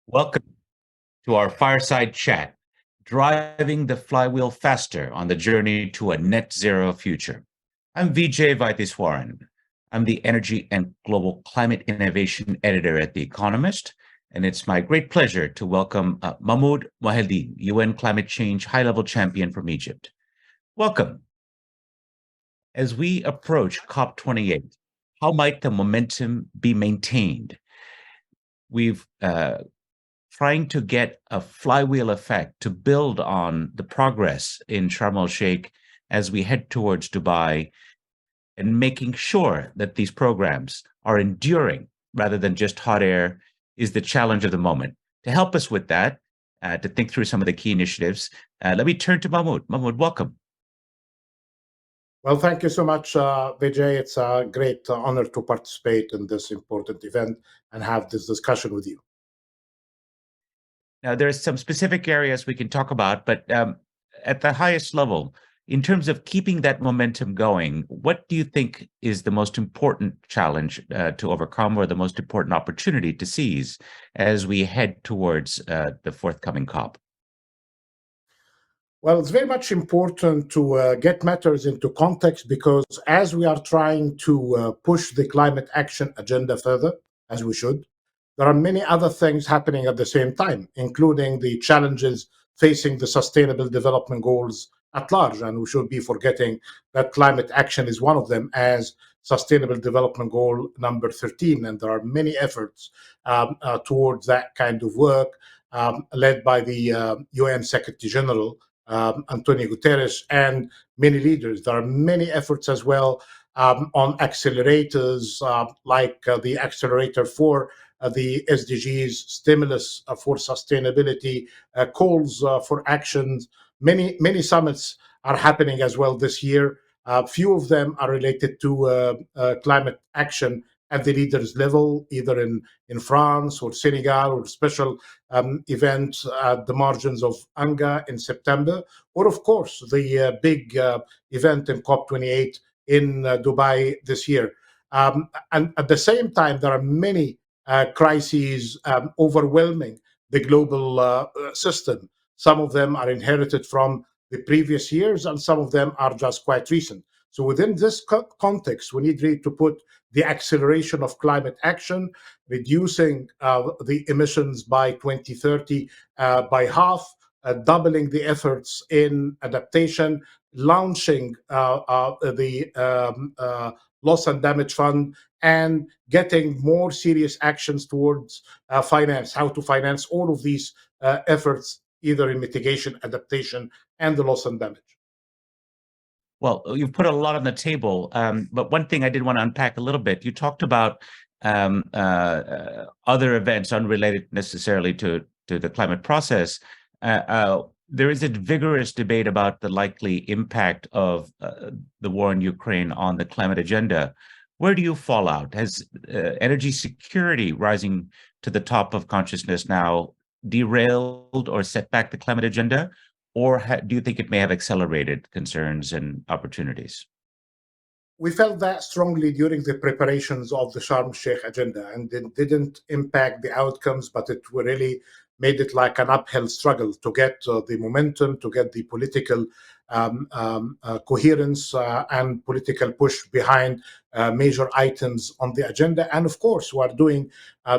Welcome to our Fireside chat, driving the flywheel faster on the journey to a net zero future. I'm Vijay Vaitheeswaran. I'm the Energy and Global Climate Innovation Editor at The Economist, and it's my great pleasure to welcome Mahmoud Mohieldin, UN Climate Change High-Level Champion from Egypt. Welcome. As we approach COP28, how might the momentum be maintained? We've trying to get a flywheel effect to build on the progress in Sharm el Sheikh as we head towards Dubai and making sure that these programs are enduring rather than just hot air is the challenge of the moment. To help us with that, to think through some of the key initiatives, let me turn to Mahmoud. Mahmoud, welcome. Well, thank you so much, Vijay. It's a great honor to participate in this important event and have this discussion with you. Now, there's some specific areas we can talk about, but at the highest level, in terms of keeping that momentum going, what do you think is the most important challenge to overcome or the most important opportunity to seize as we head towards the forthcoming COP? Well, it's very much important to get matters into context because as we are trying to push the climate action agenda further, as we should, there are many other things happening at the same time, including the challenges facing the Sustainable Development Goals at large. And we should be forgetting that climate action is one of them as Sustainable Development Goal number 13. And there are many efforts towards that kind of work led by the UN Secretary General, Antonio Guterres, and many leaders. There are many efforts as well on accelerators like the accelerator for the SDGs, stimulus for sustainability, calls for actions. Many summits are happening as well this year. Few of them are related to climate action at the leaders level, either in France or Senegal, or special events at the margins of Anga in September, or of course the big event in COP28 in Dubai this year. And at the same time, there are many crises overwhelming the global system. Some of them are inherited from the previous years, and some of them are just quite recent. So within this context, we need really to put the acceleration of climate action, reducing the emissions by 2030 by half, doubling the efforts in adaptation, launching the loss and damage fund, and getting more serious actions towards finance, how to finance all of these efforts, either in mitigation, adaptation, and the loss and damage. Well, you've put a lot on the table, but one thing I did want to unpack a little bit. You talked about other events unrelated necessarily to the climate process. There is a vigorous debate about the likely impact of the war in Ukraine on the climate agenda. Where do you fall out? Has energy security rising to the top of consciousness now derailed or set back the climate agenda? Or do you think it may have accelerated concerns and opportunities? We felt that strongly during the preparations of the Sharm el-Sheikh agenda, and it didn't impact the outcomes, but it really made it like an uphill struggle to get the momentum, to get the political coherence and political push behind major items on the agenda. And of course, we are doing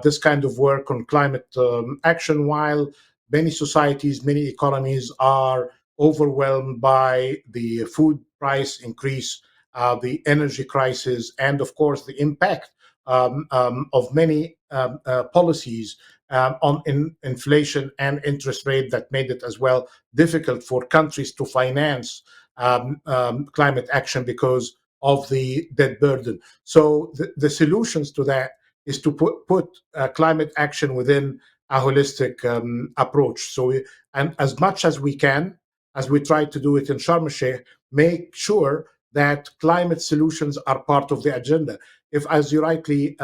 this kind of work on climate action while many societies, many economies are overwhelmed by the food price increase, the energy crisis, and of course the impact of many policies on inflation and interest rate that made it as well difficult for countries to finance climate action because of the debt burden. So the solutions to that is to put climate action within a holistic approach. So, and as much as we can, as we try to do it in Sharm el-Sheikh, make sure that climate solutions are part of the agenda. If, as you rightly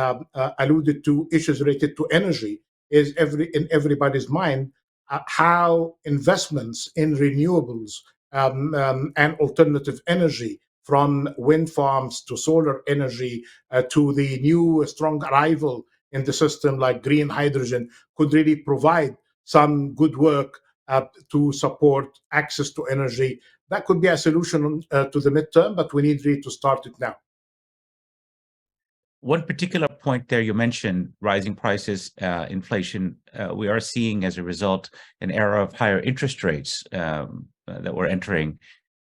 alluded to, issues related to energy is in everybody's mind, how investments in renewables and alternative energy, from wind farms to solar energy to the new strong arrival in the system, like green hydrogen, could really provide some good work to support access to energy. That could be a solution to the midterm, but we need really to start it now. One particular point there you mentioned, rising prices, inflation. We are seeing as a result an era of higher interest rates that we're entering.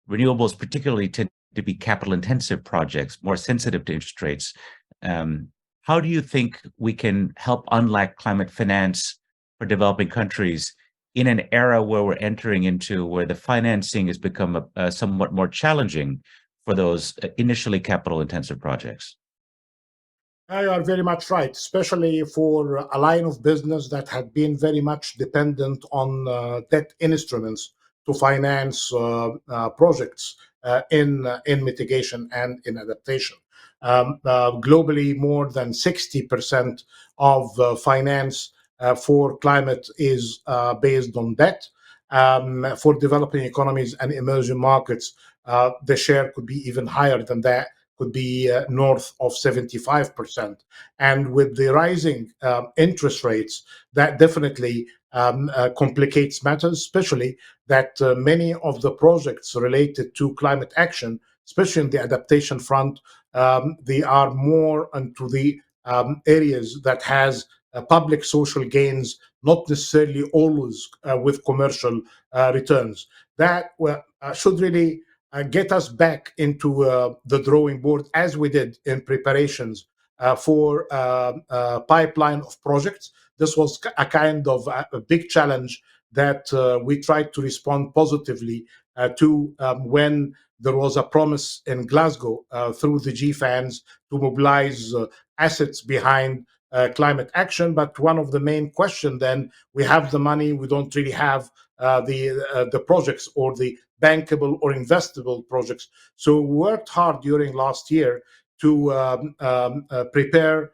Renewables particularly tend to be capital intensive projects, more sensitive to interest rates. How do you think we can help unlock climate finance for developing countries in an era where we're entering into where the financing has become somewhat more challenging for those initially capital intensive projects? You are very much right, especially for a line of business that had been very much dependent on debt instruments to finance projects in mitigation and in adaptation. Globally, more than 60% of finance for climate is based on debt. For developing economies and emerging markets, the share could be even higher than that, could be north of 75%. And with the rising interest rates, that definitely complicates matters, especially that many of the projects related to climate action, especially in the adaptation front, they are more into the areas that has public social gains, not necessarily always with commercial returns. That should really get us back into the drawing board, as we did in preparations for a pipeline of projects. This was a kind of a big challenge that we tried to respond positively to when there was a promise in Glasgow through the GFANs to mobilize assets behind climate action. But one of the main questions then, we have the money, we don't really have the projects or the bankable or investable projects. So we worked hard during last year to prepare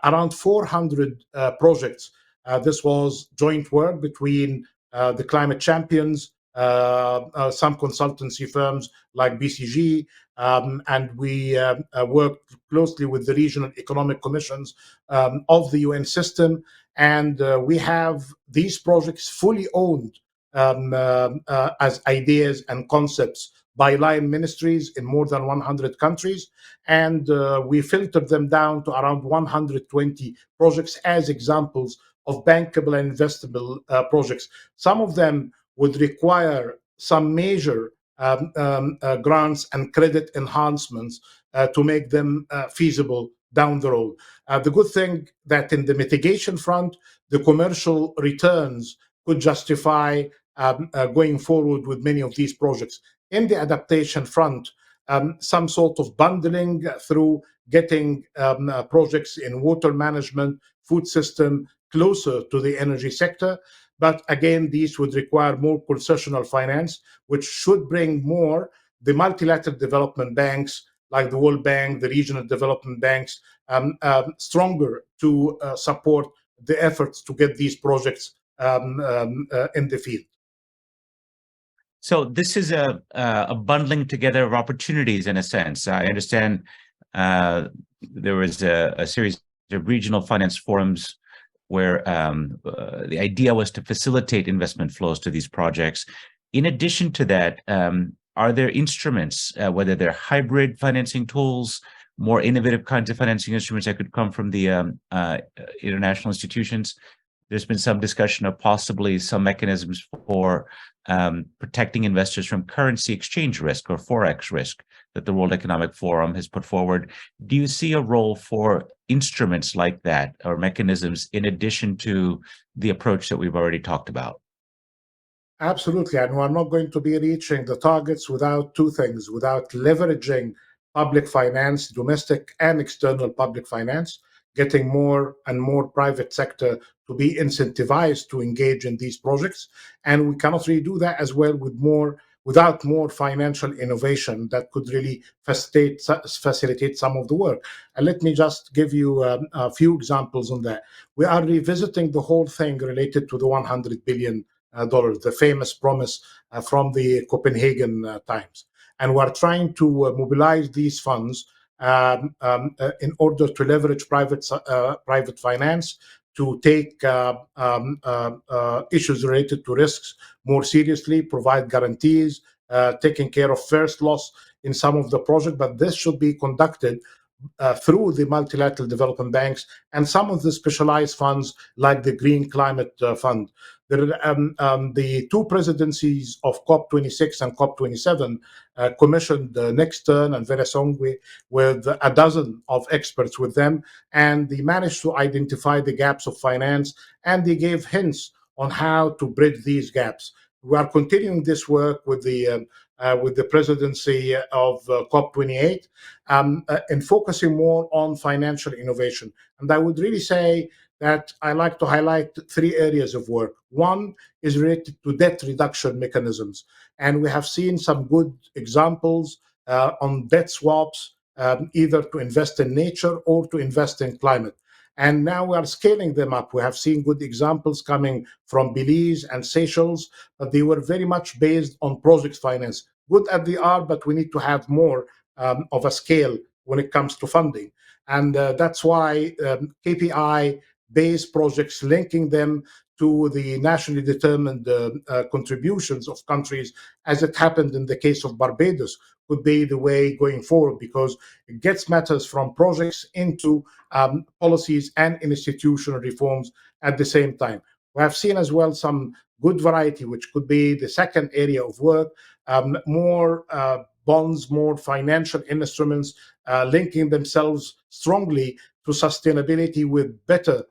around 400 projects. This was joint work between the climate champions, some consultancy firms like BCG, and we worked closely with the regional economic commissions of the UN system. And we have these projects fully owned as ideas and concepts by line ministries in more than 100 countries. And we filtered them down to around 120 projects as examples of bankable and investable projects. Some of them would require some major grants and credit enhancements to make them feasible down the road. The good thing that in the mitigation front, the commercial returns could justify going forward with many of these projects. In the adaptation front, some sort of bundling through getting projects in water management, food system closer to the energy sector. But again, these would require more concessional finance, which should bring more the multilateral development banks like the World Bank, the regional development banks, stronger to support the efforts to get these projects in the field. So this is a bundling together of opportunities in a sense. I understand there was a series of regional finance forums where the idea was to facilitate investment flows to these projects. In addition to that, are there instruments, whether they're hybrid financing tools, more innovative kinds of financing instruments that could come from the international institutions? There's been some discussion of possibly some mechanisms for protecting investors from currency exchange risk or forex risk that the World Economic Forum has put forward. Do you see a role for instruments like that or mechanisms in addition to the approach that we've already talked about? Absolutely. And we're not going to be reaching the targets without two things, without leveraging public finance, domestic and external public finance, getting more and more private sector to be incentivized to engage in these projects. And we cannot really do that as well without more financial innovation that could really facilitate some of the work. And let me just give you a few examples on that. We are revisiting the whole thing related to the $100 billion, the famous promise from the Copenhagen Times. And we're trying to mobilize these funds in order to leverage private finance to take issues related to risks more seriously, provide guarantees, taking care of first loss in some of the projects. But this should be conducted through the multilateral development banks and some of the specialized funds like the Green Climate Fund. The two presidencies of COP26 and COP27 commissioned Nick Stern and Vera Songwe with a dozen of experts with them, and they managed to identify the gaps of finance, and they gave hints on how to bridge these gaps. We are continuing this work with the presidency of COP28 and focusing more on financial innovation. And I would really say that I like to highlight three areas of work. One is related to debt reduction mechanisms. And we have seen some good examples on debt swaps, either to invest in nature or to invest in climate. And now we are scaling them up. We have seen good examples coming from Belize and Seychelles, but they were very much based on project finance. Good as they are, but we need to have more of a scale when it comes to funding. And that's why KPI-based projects, linking them to the nationally determined contributions of countries, as it happened in the case of Barbados, could be the way going forward, because it gets matters from projects into policies and institutional reforms at the same time. We have seen as well some good variety, which could be the second area of work, more bonds, more financial instruments linking themselves strongly to sustainability with better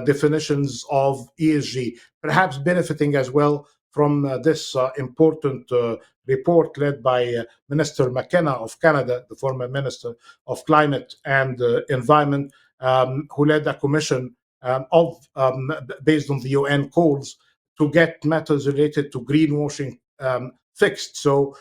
definitions of ESG, perhaps benefiting as well from this important report led by Minister McKenna of Canada, the former Minister of Climate and Environment, who led a commission based on the UN calls to get matters related to greenwashing fixed. So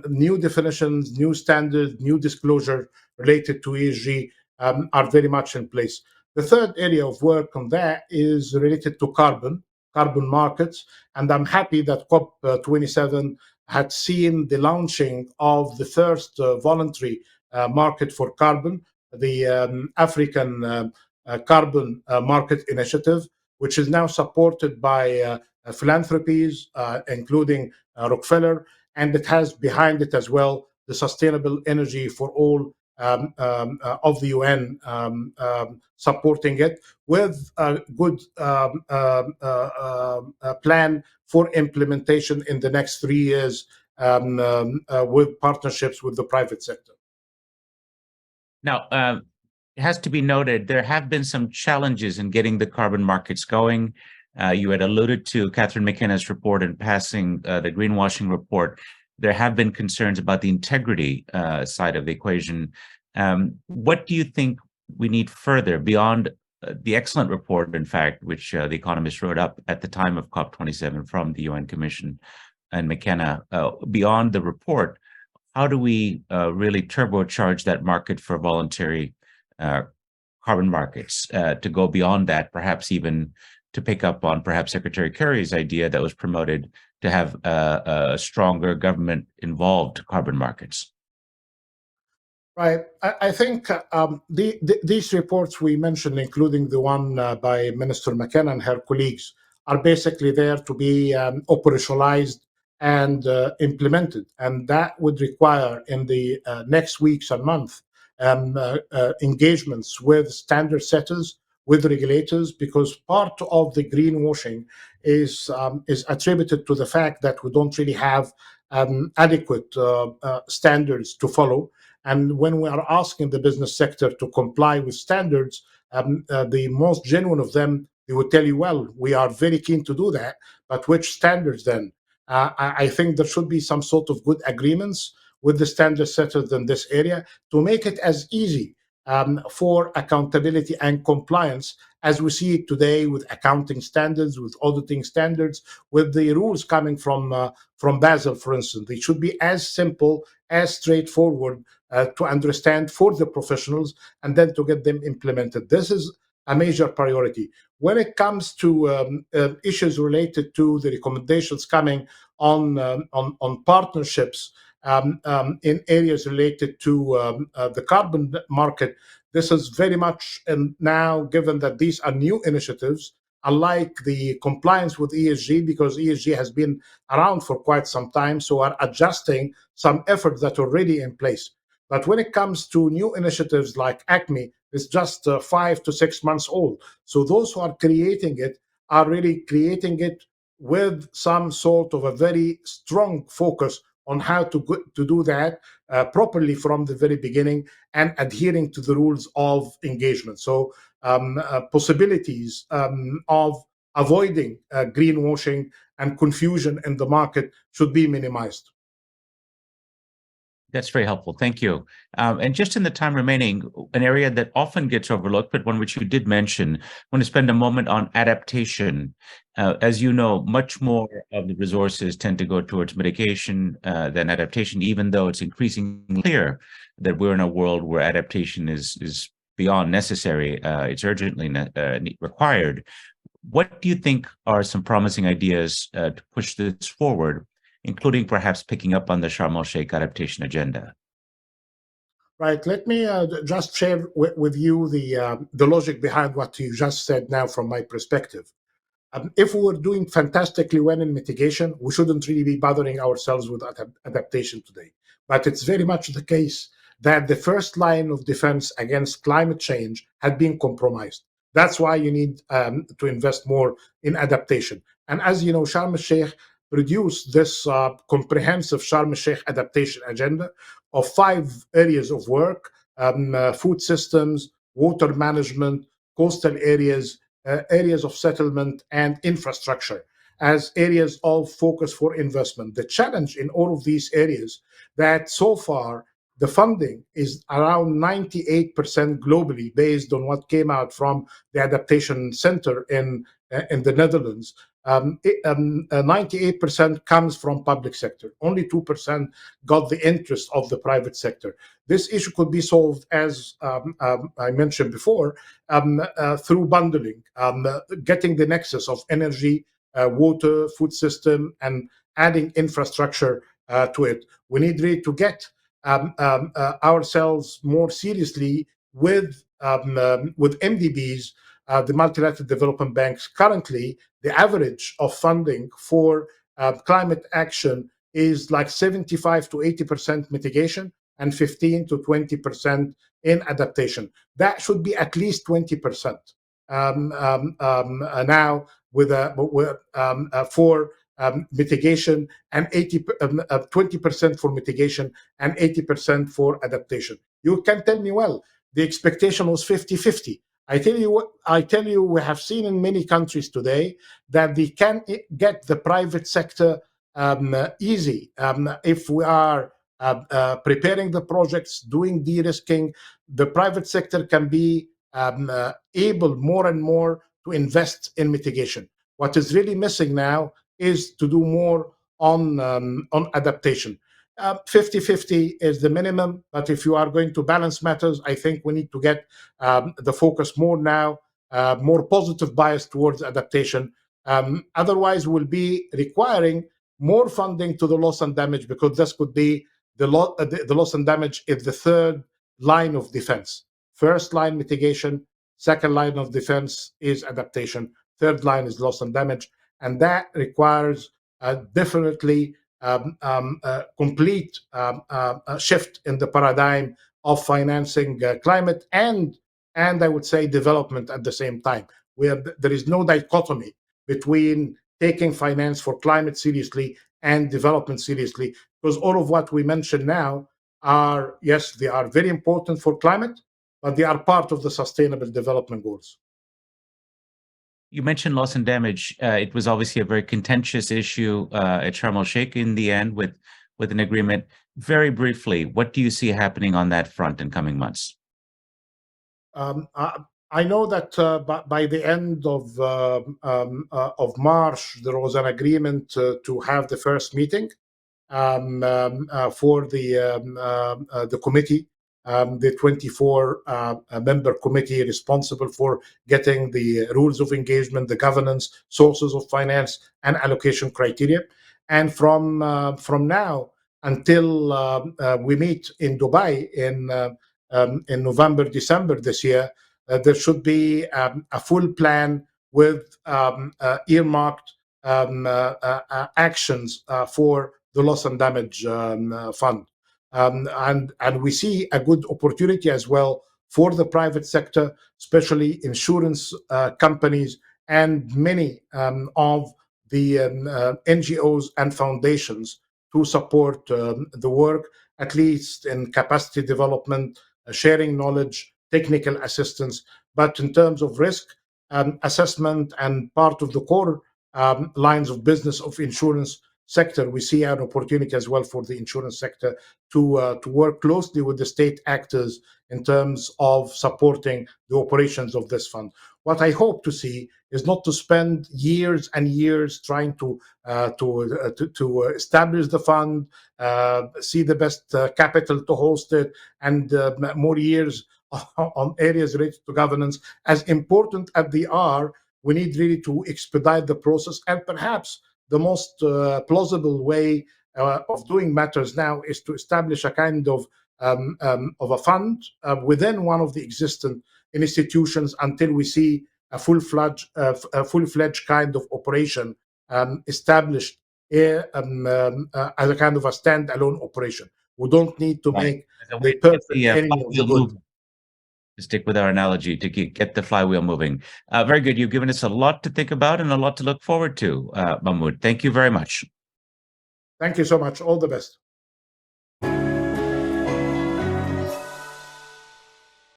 new definitions, new standards, new disclosure related to ESG are very much in place. The third area of work on that is related to carbon markets. And I'm happy that COP27 had seen the launching of the first voluntary market for carbon, the African Carbon Market Initiative, which is now supported by philanthropies, including Rockefeller, and it has behind it as well the Sustainable Energy for All of the UN supporting it, with a good plan for implementation in the next 3 years with partnerships with the private sector. Now, it has to be noted, there have been some challenges in getting the carbon markets going. You had alluded to Catherine McKenna's report in passing, the greenwashing report. There have been concerns about the integrity side of the equation. What do you think we need further beyond the excellent report, in fact, which the Economist wrote up at the time of COP27 from the UN Commission and McKenna? Beyond the report, how do we really turbocharge that market for voluntary carbon markets to go beyond that, perhaps even to pick up on perhaps Secretary Kerry's idea that was promoted to have a stronger government-involved carbon markets? Right. I think these reports we mentioned, including the one by Minister McKenna and her colleagues, are basically there to be operationalized and implemented. And that would require in the next weeks and months engagements with standard setters, with regulators, because part of the greenwashing is attributed to the fact that we don't really have adequate standards to follow. And when we are asking the business sector to comply with standards, the most genuine of them, they would tell you, well, we are very keen to do that, but which standards then? I think there should be some sort of good agreements with the standard setters in this area to make it as easy for accountability and compliance as we see it today with accounting standards, with auditing standards, with the rules coming from Basel, for instance. They should be as simple, as straightforward to understand for the professionals, and then to get them implemented. This is a major priority. When it comes to issues related to the recommendations coming on partnerships in areas related to the carbon market. This is very much, and now given that these are new initiatives, unlike the compliance with ESG, because ESG has been around for quite some time, so are adjusting some efforts that are already in place. But when it comes to new initiatives like ACME, it's just 5 to 6 months old. So those who are creating it are really creating it with some sort of a very strong focus on how to do that properly from the very beginning and adhering to the rules of engagement. So possibilities of avoiding greenwashing and confusion in the market should be minimized. That's very helpful. Thank you. And just in the time remaining, an area that often gets overlooked, but one which you did mention, I want to spend a moment on adaptation. As you know, much more of the resources tend to go towards mitigation than adaptation, even though it's increasingly clear that we're in a world where adaptation is beyond necessary. It's urgently required. What do you think are some promising ideas to push this forward, including perhaps picking up on the Sharm el-Sheikh adaptation agenda? Right. Let me just share with you the logic behind what you just said now from my perspective. If we were doing fantastically well in mitigation, we shouldn't really be bothering ourselves with adaptation today. But it's very much the case that the first line of defense against climate change had been compromised. That's why you need to invest more in adaptation. And as you know, Sharm el-Sheikh produced this comprehensive Sharm el-Sheikh adaptation agenda of 5 areas of work: food systems, water management, coastal areas, areas of settlement, and infrastructure as areas of focus for investment. The challenge in all of these areas that so far the funding is around 98% globally, based on what came out from the Adaptation Center in the Netherlands. 98% comes from public sector. Only 2% got the interest of the private sector. This issue could be solved, as I mentioned before, through bundling, getting the nexus of energy, water, food system, and adding infrastructure to it. We need really to get ourselves more seriously with MDBs, the multilateral development banks. Currently, the average of funding for climate action is like 75 to 80% mitigation and 15 to 20% in adaptation. That should be at least 20% now for mitigation, and 20% for mitigation and 80% for adaptation. You can tell me, well, the expectation was 50-50. I tell you, we have seen in many countries today that they can get the private sector easy. If we are preparing the projects, doing de-risking, the private sector can be able more and more to invest in mitigation. What is really missing now is to do more on adaptation. 50-50 is the minimum, but if you are going to balance matters, I think we need to get the focus more now, more positive bias towards adaptation. Otherwise, we'll be requiring more funding to the loss and damage, because this could be the loss and damage is the third line of defense. First line, mitigation. Second line of defense is adaptation. Third line is loss and damage. And that requires definitely complete shift in the paradigm of financing climate and I would say development at the same time. There is no dichotomy between taking finance for climate seriously and development seriously, because all of what we mentioned now are, yes, they are very important for climate, but they are part of the sustainable development goals. You mentioned loss and damage. It was obviously a very contentious issue at Sharm el-Sheikh in the end with an agreement. Very briefly, what do you see happening on that front in coming months? I know that by the end of March, there was an agreement to have the first meeting for the committee, the 24 member committee responsible for getting the rules of engagement, the governance, sources of finance, and allocation criteria. And from now, until we meet in Dubai in November, December this year. There should be a full plan with earmarked actions for the loss and damage fund. And we see a good opportunity as well for the private sector, especially insurance companies and many of the NGOs and foundations to support the work, at least in capacity development, sharing knowledge, technical assistance. But in terms of risk assessment and part of the core lines of business of insurance sector, we see an opportunity as well for the insurance sector to work closely with the state actors in terms of supporting the operations of this fund. What I hope to see is not to spend years and years trying to establish the fund, see the best capital to host it, and more years on areas related to governance. As important as they are, we need really to expedite the process, and perhaps the most plausible way of doing matters now is to establish a kind of a fund within one of the existing institutions until we see a full-fledged kind of operation established as a kind of a standalone operation. We don't need to make the perfect enemy of the good. To stick with our analogy, to get the flywheel moving. Very good. You've given us a lot to think about and a lot to look forward to, Mahmoud. Thank you very much. Thank you so much. All the best.